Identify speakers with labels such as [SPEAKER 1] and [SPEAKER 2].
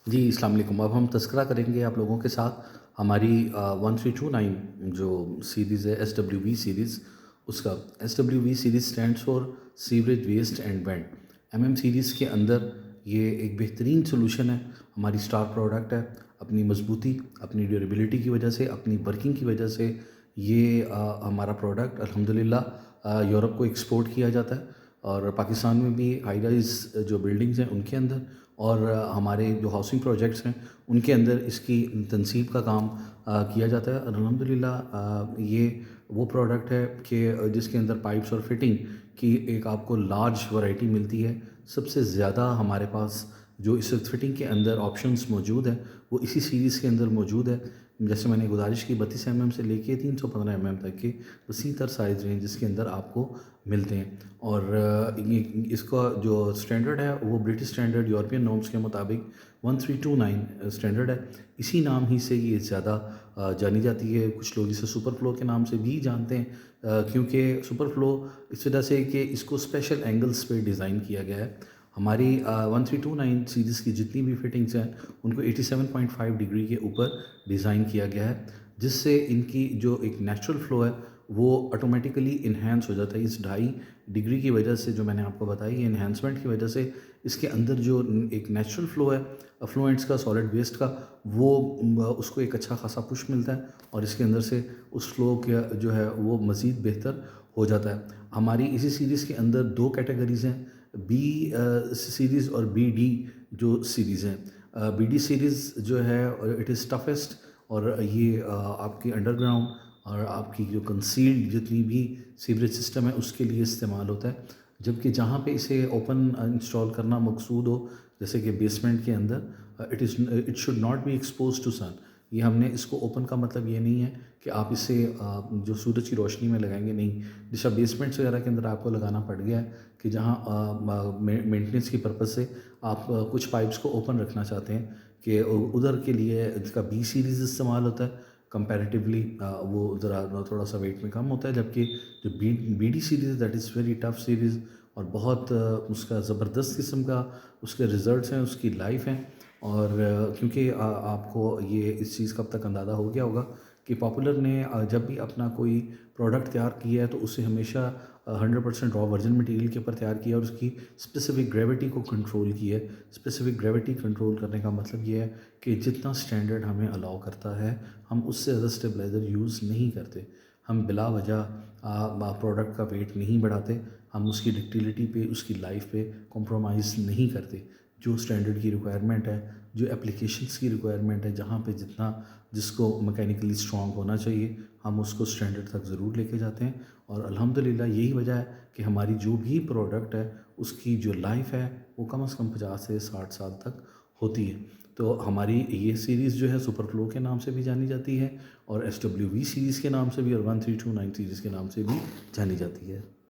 [SPEAKER 1] जी, अस्सलाम वालेकुम। अब हम तज़किरा करेंगे आप लोगों के साथ हमारी 1329 जो सीरीज़ है SWV सीरीज़ उसका। SWV series stands for sewerage waste and vent. Series के अंदर ये एक बेहतरीन सॉल्यूशन है, हमारी स्टार प्रोडक्ट है। अपनी मजबूती, अपनी ड्यूरेबिलिटी की वजह से, अपनी वर्किंग की वजह से ये हमारा प्रोडक्ट अल्हम्दुलिल्लाह यूरोप को एक्सपोर्ट किया जाता है और पाकिस्तान में भी हाई राइज़ जो बिल्डिंग्स हैं उनके अंदर और हमारे जो हाउसिंग प्रोजेक्ट्स हैं उनके अंदर इसकी तनसीब का काम किया जाता है। और अल्हम्दुलिल्लाह ये वो प्रोडक्ट है कि जिसके अंदर पाइप्स और फिटिंग की एक आपको लार्ज वैरायटी मिलती है। सबसे ज़्यादा हमारे पास जो इस फिटिंग के अंदर ऑप्शंस मौजूद हैं वो इसी सीरीज़ के अंदर मौजूद है। जैसे मैंने गुजारिश की 32 से लेके 315 तक के वसी तर साइज़ रेंज जिसके अंदर आपको मिलते हैं। और ये इसका जो स्टैंडर्ड है वो ब्रिटिश स्टैंडर्ड यूरोपियन नॉर्म्स के मुताबिक 1329 स्टैंडर्ड है। इसी नाम ही से ये ज़्यादा जानी जाती है। कुछ लोग इसे सुपर फ्लो के नाम से भी जानते हैं क्योंकि सुपर फ्लो इस वजह से कि इसको स्पेशल एंगल्स पे डिज़ाइन किया गया है। हमारी 1329 सीरीज़ की जितनी भी फिटिंग्स हैं उनको 87.5 डिग्री के ऊपर डिज़ाइन किया गया है, जिससे इनकी जो एक नेचुरल फ्लो है वो ऑटोमेटिकली इन्हेंस हो जाता है। इस 2.5 डिग्री की वजह से जो मैंने आपको बताई, ये इन्हेंसमेंट की वजह से इसके अंदर जो एक नेचुरल फ्लो है अफ्लुएंट्स का, सॉलिड वेस्ट का, वो उसको एक अच्छा खासा पुश मिलता है और इसके अंदर से उस फ्लो का जो है वो मज़ीद बेहतर हो जाता है। हमारी इसी सीरीज़ के अंदर 2 कैटेगरीज़ हैं, बी सीरीज़ और BD जो सीरीज़ हैं। BD सीरीज़ जो है इट इज़ टफेस्ट और ये आपकी अंडरग्राउंड और आपकी जो कंसील्ड जितनी भी सीवरेज सिस्टम है उसके लिए इस्तेमाल होता है। जबकि जहाँ पे इसे ओपन इंस्टॉल करना मकसूद हो, जैसे कि बेसमेंट के अंदर, it should not be expose to sun. ये हमने इसको ओपन का मतलब ये नहीं है कि आप इसे जो सूरज की रोशनी में लगाएंगे, नहीं। जैसा बेसमेंट्स वगैरह के अंदर आपको लगाना पड़ गया है कि जहाँ मेंटेनेंस की पर्पज़ से आप कुछ पाइप्स को ओपन रखना चाहते हैं कि उधर के लिए इसका B सीरीज़ इस्तेमाल होता है। कंपैरेटिवली वो ज़रा थोड़ा सा वेट में कम होता है, जबकि जो BD series that is very tough series और बहुत उसका ज़बरदस्त किस्म का उसके रिज़ल्ट्स हैं, उसकी लाइफ है। और क्योंकि आपको ये इस चीज़ का अब तक अंदाज़ा हो गया होगा कि पॉपुलर ने जब भी अपना कोई प्रोडक्ट तैयार किया है तो उसे हमेशा 100% रॉ वर्जिन मटेरियल के ऊपर तैयार किया और उसकी स्पेसिफिक ग्रेविटी को कंट्रोल किया है। स्पेसिफिक ग्रेविटी कंट्रोल करने का मतलब ये है कि जितना स्टैंडर्ड हमें अलाउ करता है हम उससे ज़्यादा स्टेबलाइज़र यूज़ नहीं करते। हम बिला वजह प्रोडक्ट का वेट नहीं बढ़ाते। हम उसकी डक्टिलिटी पे, उसकी लाइफ पे कॉम्प्रोमाइज़ नहीं करते। जो स्टैंडर्ड की रिक्वायरमेंट है, जो एप्लीकेशंस की रिक्वायरमेंट है, जहाँ पे जितना जिसको मैकेनिकली स्ट्रॉन्ग होना चाहिए हम उसको स्टैंडर्ड तक ज़रूर लेके जाते हैं। और अल्हम्दुलिल्लाह यही वजह है कि हमारी जो भी प्रोडक्ट है उसकी जो लाइफ है वो कम से कम 50 से 60 साल तक होती है। तो हमारी ये सीरीज़ जो है सुपर फ्लो के नाम से भी जानी जाती है और SWV सीरीज़ के नाम से भी और 1329 सीरीज़ के नाम से भी जानी जाती है।